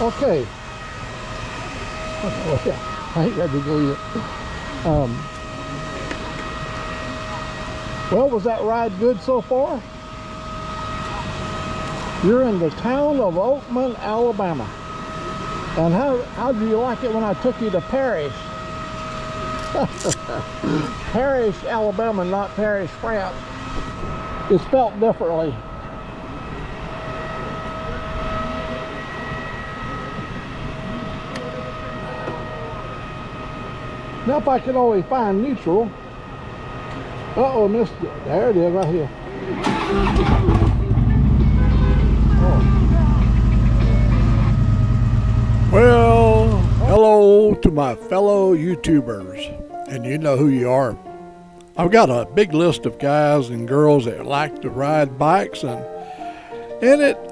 Okay. Oh, yeah. I ain't got to go yet. Well, was that ride good so far? You're in the town of Oakman, Alabama. And how do you like it when I took you to Parrish? Parrish, Alabama, not Paris, France. It's spelled differently. Now if I could only find neutral. Uh-oh, missed it. There it is, right here. Oh. Well, hello to my fellow YouTubers. And you know who you are. I've got a big list of guys and girls that like to ride bikes, and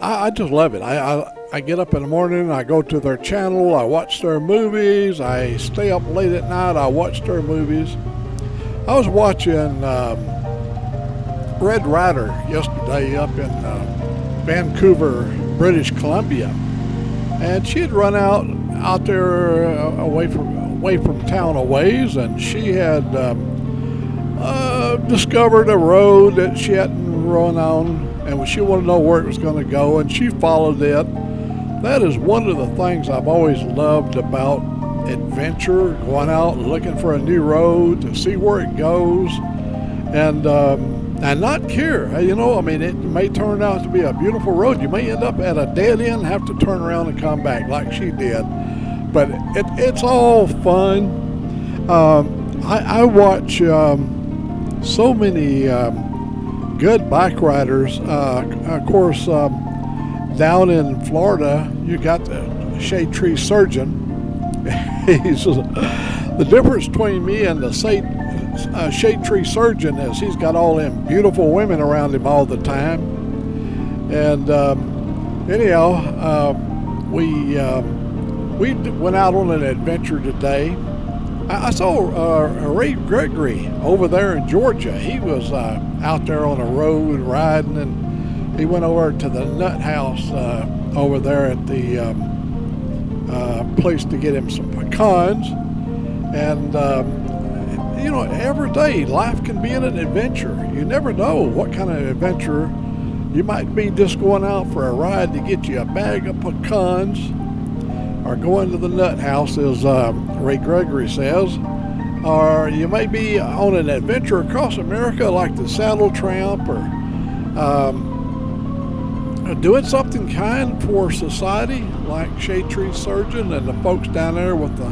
I just love it. I get up in the morning, I go to their channel, I watch their movies, I stay up late at night, I watch their movies. I was watching Red Ryder yesterday up in Vancouver, British Columbia, and she had run out there away from town a ways, and she had discovered a road that she hadn't run on, and she wanted to know where it was going to go, and she followed it. That is one of the things I've always loved about adventure, going out looking for a new road to see where it goes, and not care. You know, I mean, it may turn out to be a beautiful road. You may end up at a dead end, have to turn around and come back like she did. But it's all fun. I watch so many good bike riders. Of course, down in Florida, you got the Shade Tree Surgeon. The difference between me and the Shade Tree Surgeon is he's got all them beautiful women around him all the time. And anyhow, we went out on an adventure today. I saw Ray Gregory over there in Georgia. He was out there on a road riding, and he went over to the Nut House over there at the place to get him some pecans. And you know, every day life can be an adventure. You never know what kind of adventure. You might be just going out for a ride to get you a bag of pecans, or going to the Nut House, as Ray Gregory says, or you may be on an adventure across America like the Saddle Tramp, or doing something kind for society like Shade Tree Surgeon and the folks down there with the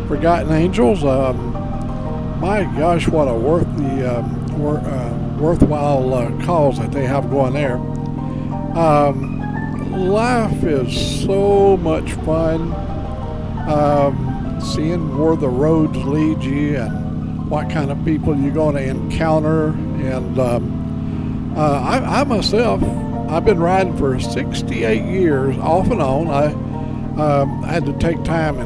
Forgotten Angels. My gosh, what a worthwhile cause that they have going there. Life is so much fun, seeing where the roads lead you and what kind of people you're going to encounter. And I myself, I've been riding for 68 years off and on. I had to take time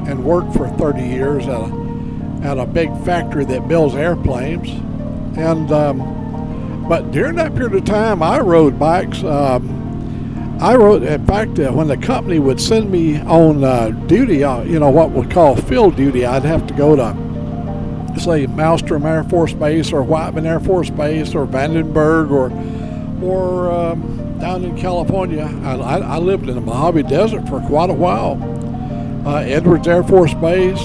and work for 30 years at a big factory that builds airplanes. And but during that period of time, I rode bikes. In fact, when the company would send me on duty, you know, what we call field duty, I'd have to go to, say, Malmstrom Air Force Base or Whiteman Air Force Base or Vandenberg or down in California. I lived in the Mojave Desert for quite a while. Edwards Air Force Base.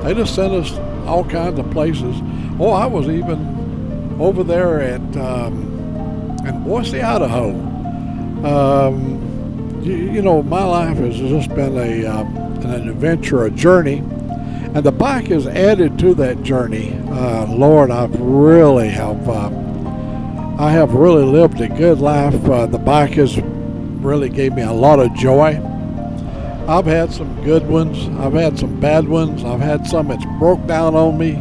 They just sent us all kinds of places. Oh, I was even over there in Boise, Idaho. You know, my life has just been an adventure, a journey, and the bike has added to that journey. Lord, I have really lived a good life. The bike has really gave me a lot of joy. I've had some good ones. I've had some bad ones. I've had some that's broke down on me.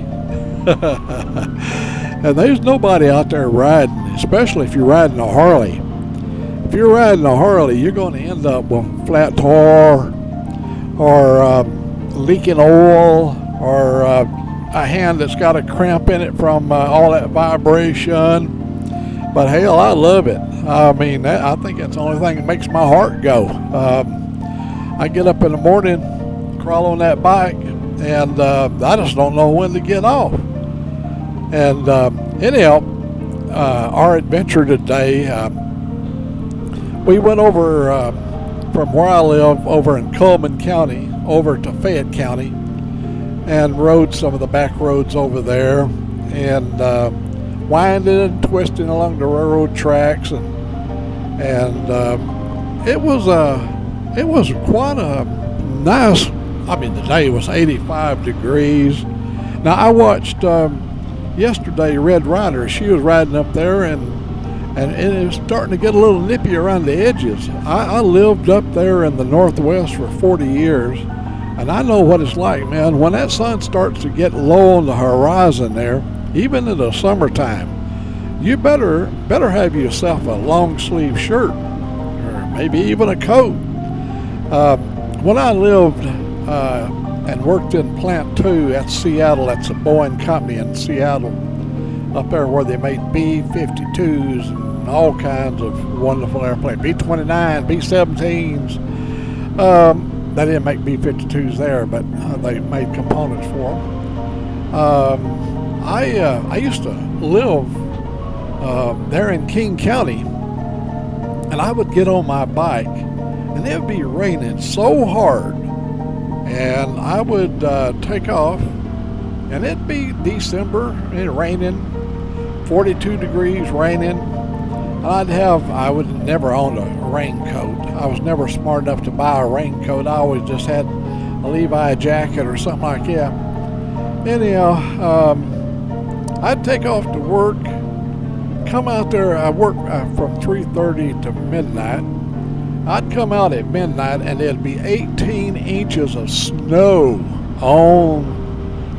And there's nobody out there riding, especially if you're riding a Harley. If you're riding a Harley, you're going to end up with flat tire, or leaking oil, or a hand that's got a cramp in it from all that vibration. But hell, I love it. I mean, I think that's the only thing that makes my heart go. I get up in the morning, crawl on that bike, and I just don't know when to get off. And anyhow, our adventure today, we went over from where I live over in Cullman County over to Fayette County and rode some of the back roads over there and winding and twisting along the railroad tracks, and it was quite a nice. I mean, the day was 85 degrees. Now I watched yesterday Red Rider. She was riding up there, and it was starting to get a little nippy around the edges. I lived up there in the Northwest for 40 years, and I know what it's like, man. When that sun starts to get low on the horizon there, even in the summertime, you better have yourself a long sleeve shirt or maybe even a coat. When I lived and worked in Plant 2 at Seattle, that's a Boeing company in Seattle, up there where they made B-52s and all kinds of wonderful airplanes, B-29, B-17s. They didn't make B-52s there, but they made components for them. I used to live there in King County, and I would get on my bike, and it would be raining so hard, and I would take off, and it'd be December and raining, 42 degrees, raining. I would never own a raincoat. I was never smart enough to buy a raincoat. I always just had a Levi jacket or something like that. Anyhow, I'd take off to work, come out there. I work from 3:30 to midnight. I'd come out at midnight, and there'd be 18 inches of snow on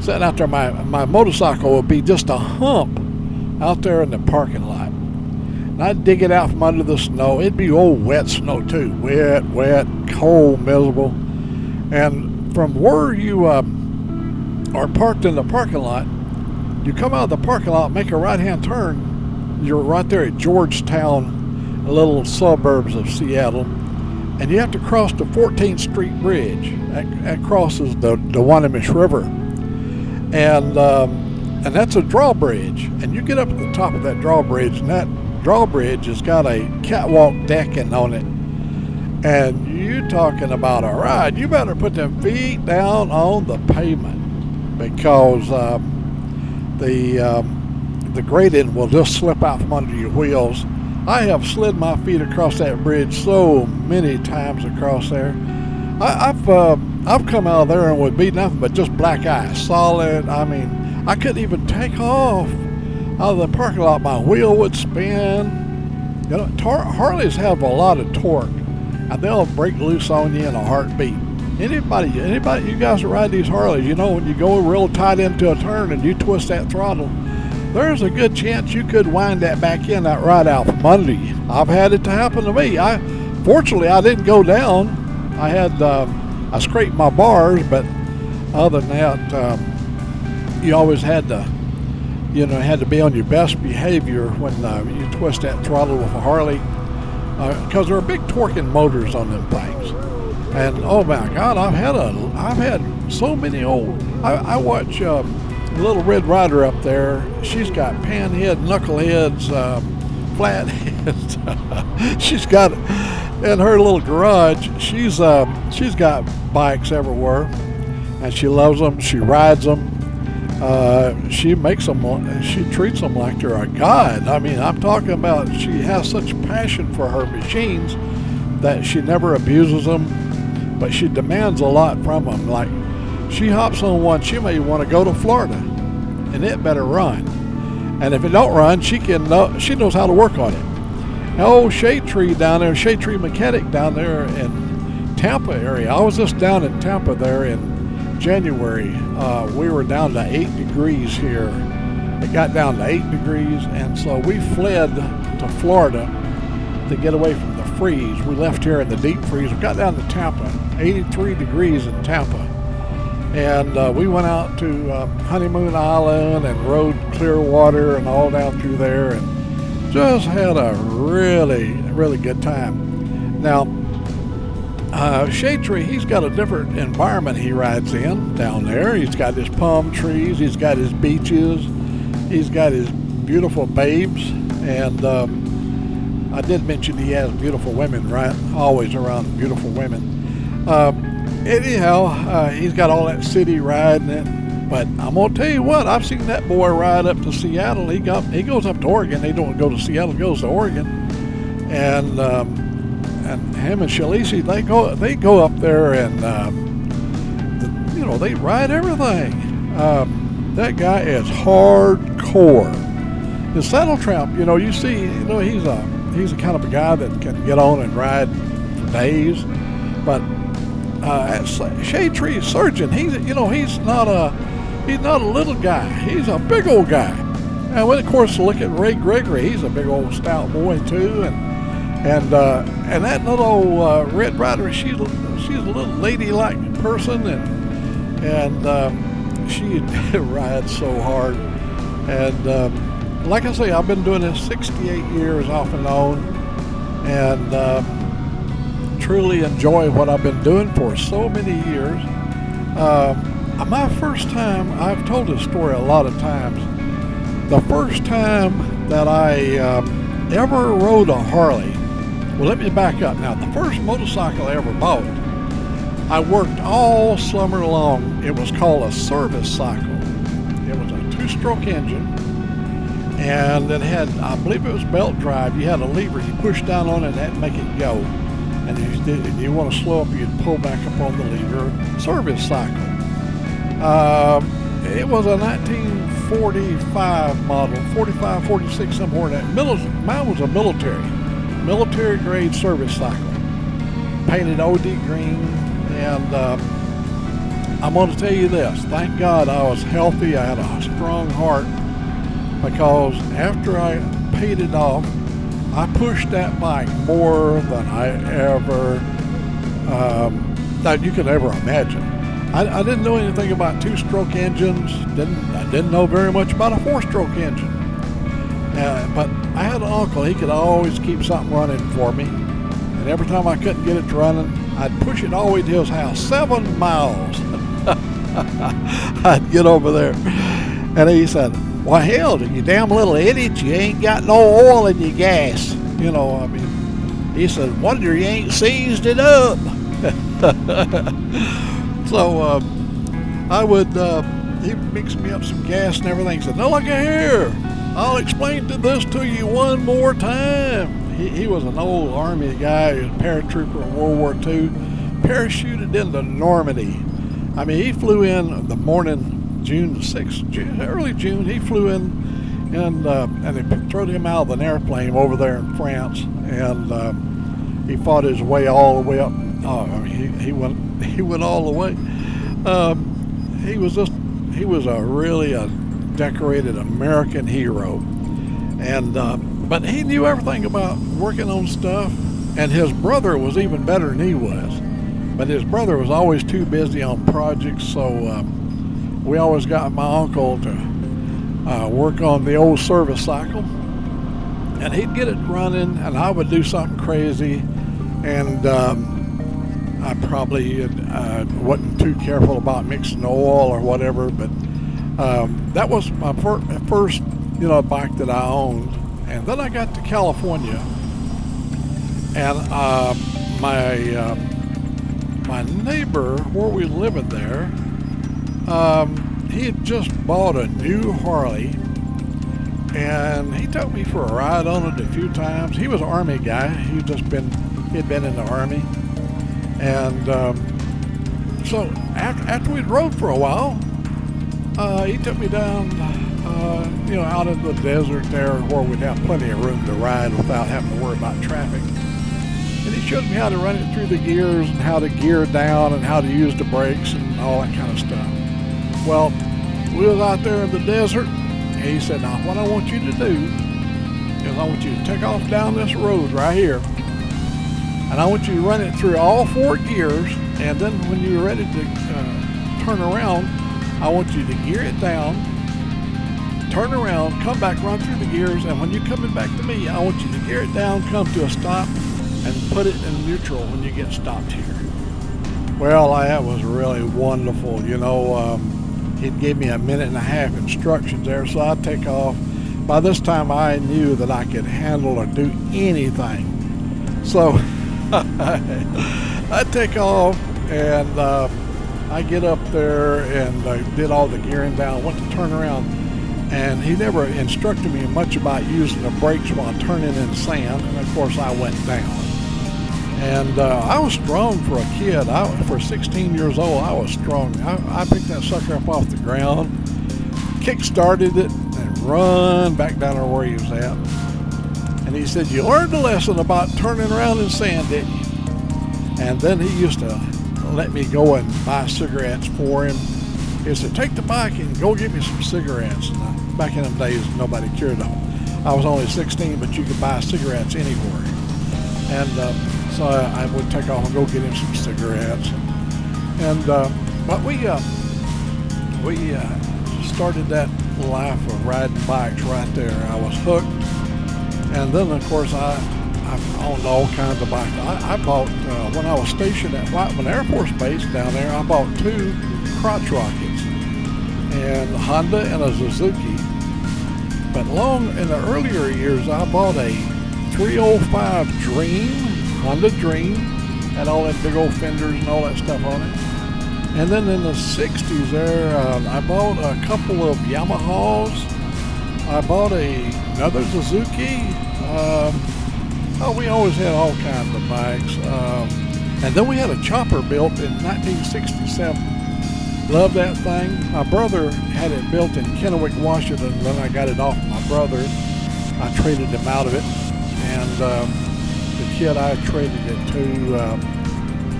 sitting out there. My motorcycle would be just a hump out there in the parking lot. And I'd dig it out from under the snow. It'd be old wet snow too, wet, cold, miserable. And from where you are parked in the parking lot, you come out of the parking lot, make a right-hand turn. You're right there at Georgetown, a little suburbs of Seattle, and you have to cross the 14th Street Bridge. That crosses the Duwamish River, and that's a drawbridge. And you get up at the top of that drawbridge, and that drawbridge has got a catwalk decking on it. And you're talking about a ride. You better put them feet down on the pavement, because the grating will just slip out from under your wheels. I have slid my feet across that bridge so many times across there. I've come out of there and would be nothing but just black ice, solid. I mean, I couldn't even take off out of the parking lot. My wheel would spin. You know, Harleys have a lot of torque, and they'll break loose on you in a heartbeat. Anybody, you guys that ride these Harleys, you know, when you go real tight into a turn and you twist that throttle, there's a good chance you could wind that back in, that ride out from under you. I've had it to happen to me. Fortunately, I didn't go down. I scraped my bars, but other than that, you always had to be on your best behavior when you twist that throttle with a Harley, because there are big torquing motors on them things. And oh my God, I've had so many old. I watch Little Red Rider up there. She's got panhead, knuckleheads, flatheads. She's got in her little garage. She's got bikes everywhere, and she loves them. She rides them. She makes them. She treats them like they're a god. I mean, I'm talking about. She has such passion for her machines that she never abuses them, but she demands a lot from them. Like, she hops on one, she may want to go to Florida, and it better run. And if it don't run, she knows how to work on it. Now, old Shade Tree down there, Shade Tree Mechanic down there in Tampa area. I was just down in Tampa there in January. We were down to 8 degrees here. It got down to 8 degrees, and so we fled to Florida to get away from the freeze. We left here in the deep freeze. We got down to Tampa, 83 degrees in Tampa. And we went out to Honeymoon Island and rode Clearwater and all down through there, and just had a really, really good time. Now, Shade Tree, he's got a different environment he rides in down there. He's got his palm trees, he's got his beaches, he's got his beautiful babes, and I did mention he has beautiful women, right? Always around beautiful women. Anyhow, he's got all that city riding it. But I'm gonna tell you what, I've seen that boy ride up to Seattle. He goes up to Oregon. He don't go to Seattle, he goes to Oregon, and him and Shalici, they go up there and they ride everything. That guy is hardcore. The Saddle Tramp, you see, he's a kind of a guy that can get on and ride for days. But Shade Tree Surgeon, he's not a little guy. He's a big old guy. And when, of course, look at Ray Gregory, he's a big old stout boy too. And that little Red Rider, she's a little ladylike person, and she rides so hard. And like I say, I've been doing this 68 years off and on, and truly enjoy what I've been doing for so many years. My first time, I've told this story a lot of times. The first time that I ever rode a Harley, well, let me back up now. The first motorcycle I ever bought, I worked all summer long. It was called a service cycle. It was a two-stroke engine, and it had, I believe it was belt drive. You had a lever, you push down on it, and that'd make it go. And if you want to slow up, you'd pull back up on the lever. Service cycle. It was a 1945 model, 45, 46, somewhere in that. Mine was a military grade service cycle, painted OD green. And I'm going to tell you this, thank God I was healthy. I had a strong heart, because after I paid it off, I pushed that bike more than I ever that you could ever imagine. I didn't know anything about two-stroke engines. I didn't know very much about a four-stroke engine. But I had an uncle. He could always keep something running for me. And every time I couldn't get it running, I'd push it all the way to his house, 7 miles. I'd get over there. And he said, "Well, hell, you damn little idiot, you ain't got no oil in your gas." He said, "Wonder you ain't seized it up." So I would, he'd mix me up some gas and everything. He said, "No, look here, I'll explain this to you one more time." He was an old Army guy, he was a paratrooper in World War II, parachuted into Normandy. He flew in the morning, June 6th, early June. He flew in, and they threw him out of an airplane over there in France, and he fought his way all the way up. He went all the way. He was a really decorated American hero, and but he knew everything about working on stuff, and his brother was even better than he was. But his brother was always too busy on projects, so we always got my uncle to work on the old service cycle, and he'd get it running, and I would do something crazy, and I probably wasn't too careful about mixing oil or whatever, but that was my first bike that I owned. And then I got to California, and my neighbor, where we lived there, he had just bought a new Harley, and he took me for a ride on it a few times. He was an Army guy. He'd been in the Army, and so after we'd rode for a while, he took me down out in the desert there, where we'd have plenty of room to ride without having to worry about traffic. And he showed me how to run it through the gears, and how to gear down, and how to use the brakes and all that kind of stuff. Well, we was out there in the desert, and he said, "Now, what I want you to do is I want you to take off down this road right here, and I want you to run it through all 4 gears, and then when you're ready to turn around, I want you to gear it down, turn around, come back, run through the gears, and when you're coming back to me, I want you to gear it down, come to a stop, and put it in neutral when you get stopped here. Well, that was really wonderful. He'd give me a minute and a half instructions there, so I'd take off. By this time, I knew that I could handle or do anything. So I take off, and I get up there and I did all the gearing down, went to turn around, and he never instructed me much about using the brakes while turning in sand, and of course I went down. And I was strong for a kid. For 16 years old, I was strong. I picked that sucker up off the ground, kick-started it, and run back down to where he was at. And he said, "You learned a lesson about turning around in sand, didn't you?" And then he used to let me go and buy cigarettes for him. He said, "Take the bike and go get me some cigarettes." And back in them days, nobody cared. I was only 16, but you could buy cigarettes anywhere. And so I would take off and go get him some cigarettes. And but we started that life of riding bikes right there. I was hooked. And then, of course, I owned all kinds of bikes. I bought, when I was stationed at Whiteman Air Force Base down there, I bought 2 crotch rockets, and a Honda and a Suzuki. But in the earlier years, I bought a 305 Dream, Honda Dream, had all them big old fenders and all that stuff on it. And then in the 60s there, I bought a couple of Yamahas. I bought another Suzuki. We always had all kinds of bikes. And then we had a chopper built in 1967. Loved that thing. My brother had it built in Kennewick, Washington. Then I got it off my brother. I traded him out of it. And the kid I traded it to,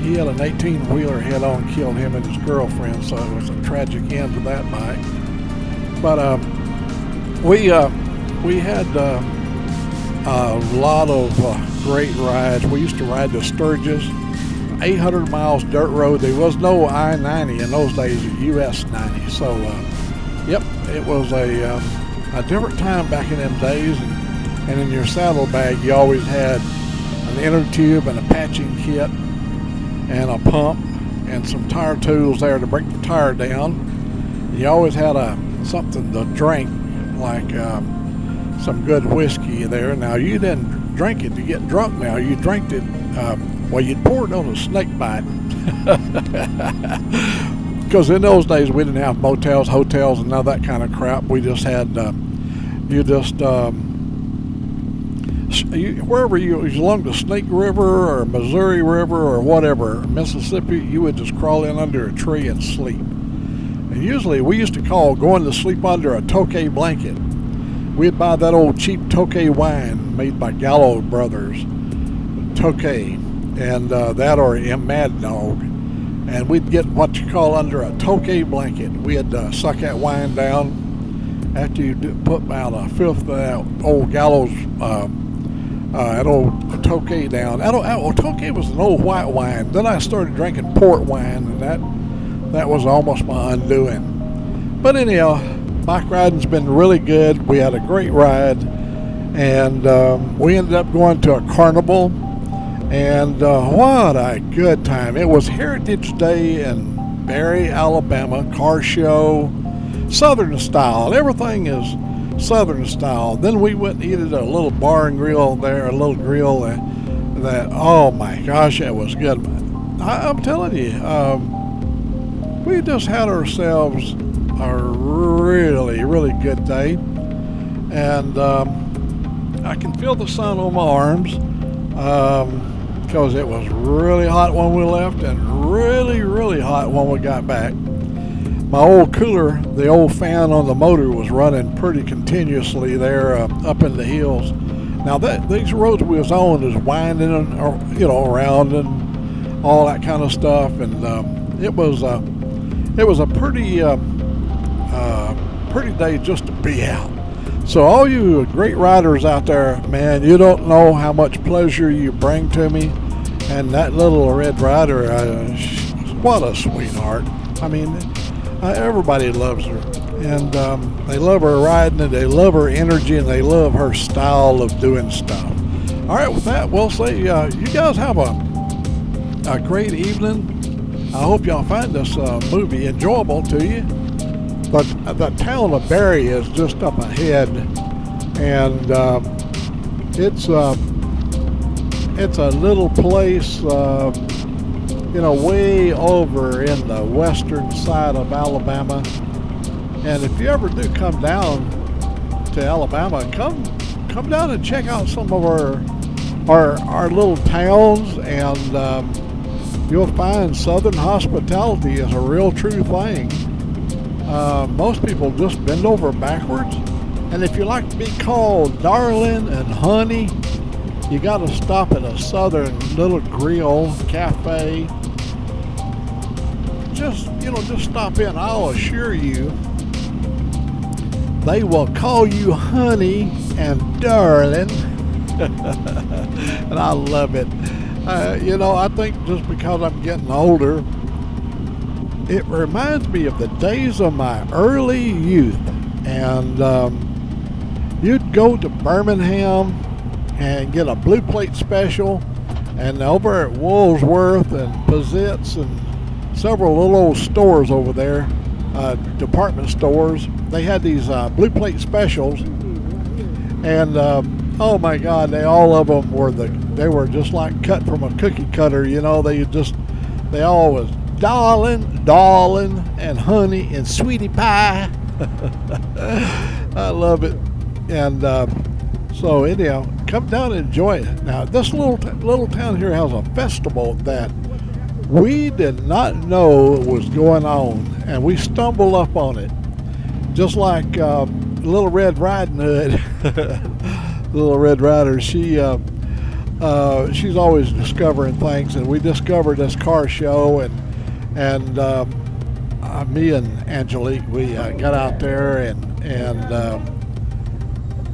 he had an 18-wheeler head-on, killed him and his girlfriend, so it was a tragic end to that bike. But we had a lot of great rides. We used to ride the Sturgis, 800 miles dirt road. There was no I-90 in those days, US 90. So, it was a different time back in them days. And in your saddlebag, you always had an inner tube and a patching kit and a pump and some tire tools there to break the tire down. And you always had something to drink, like some good whiskey there. Now, you didn't drink it to get drunk now. You drank it, you'd pour it on a snake bite. Because in those days, we didn't have motels, hotels, and none of that kind of crap. We just had, wherever you was along the Snake River or Missouri River or whatever, Mississippi, you would just crawl in under a tree and sleep. And usually we used to call going to sleep under a Tokay blanket. We'd buy that old cheap Tokay wine made by Gallo Brothers, Tokay, and that or Mad Dog. And we'd get what you call under a Tokay blanket. We'd suck that wine down. After you put about a fifth of that old Gallo's, that old Tokay down. Tokay was an old white wine. Then I started drinking port wine, and that was almost my undoing. But anyhow, bike riding's been really good. We had a great ride, and we ended up going to a carnival, and what a good time. It was Heritage Day in Barry, Alabama, car show, Southern style. Everything is Southern style. Then we went and eat at a little bar and grill there, a little grill that oh my gosh, it was good. I'm telling you, we just had ourselves a really, really good day. And I can feel the sun on my arms because it was really hot when we left and really, really hot when we got back. My old cooler, the old fan on the motor, was running pretty continuously there up in the hills. Now these roads we was on is winding and around and all that kind of stuff, and it was a pretty day just to be out. So all you great riders out there, man, you don't know how much pleasure you bring to me. And that little Red Rider, what a sweetheart. I mean, everybody loves her. and they love her riding, and they love her energy, and they love her style of doing stuff. All right, with that, we'll say you guys have a great evening. I hope y'all find this movie enjoyable to you. But the town of Barry is just up ahead, and it's a little place, way over in the western side of Alabama. And if you ever do come down to Alabama, come down and check out some of our little towns, and you'll find Southern hospitality is a real true thing. Most people just bend over backwards, and if you like to be called darling and honey, you got to stop at a Southern little grill cafe. Just stop in. I'll assure you, they will call you honey and darling. And I love it. I think just because I'm getting older, it reminds me of the days of my early youth. And you'd go to Birmingham and get a blue plate special, and over at Woolworth and Pizitz and several little old stores over there, department stores, they had these blue plate specials, and oh my God, all of them were just like cut from a cookie cutter. They all was darling and honey and sweetie pie. I love it. And so anyhow, come down and enjoy it. Now, this little town here has a festival that we did not know was going on, and we stumbled up on it. Just like Little Red Riding Hood, Little Red Rider, she's always discovering things, and we discovered this car show, and me and Angelique, we got out there and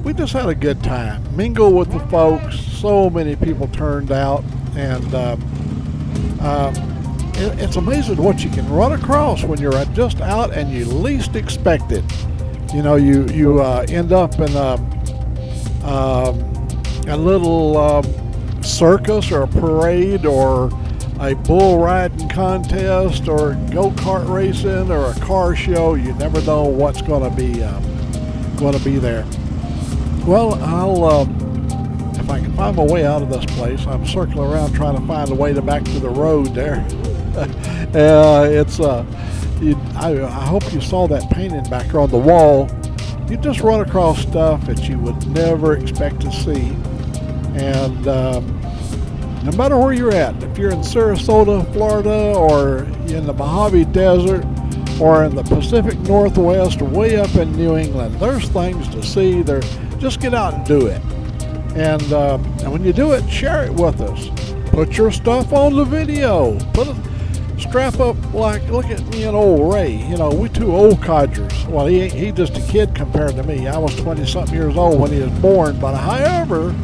we just had a good time. Mingle with the folks. So many people turned out, and it's amazing what you can run across when you're just out and you least expect it. You end up in a little circus or a parade or a bull riding contest or go-kart racing or a car show. You never know what's going to be there. Well, I'll if I can find my way out of this place. I'm circling around trying to find a way back to the road there. I hope you saw that painting back there on the wall. You just run across stuff that you would never expect to see, and no matter where you're at, if you're in Sarasota, Florida, or in the Mojave Desert, or in the Pacific Northwest, or way up in New England, there's things to see. Just get out and do it. And when you do it, share it with us. Put your stuff on the video. Strap up, like, look at me and old Ray. We two old codgers. Well, he just a kid compared to me. I was 20-something years old when he was born. But however,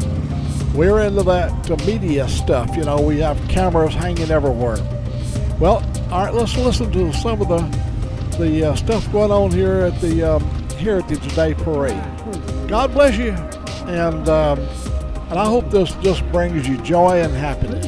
we're into that media stuff. We have cameras hanging everywhere. Well, all right, let's listen to some of the stuff going on here at the Heritage Day Parade. God bless you, and I hope this just brings you joy and happiness.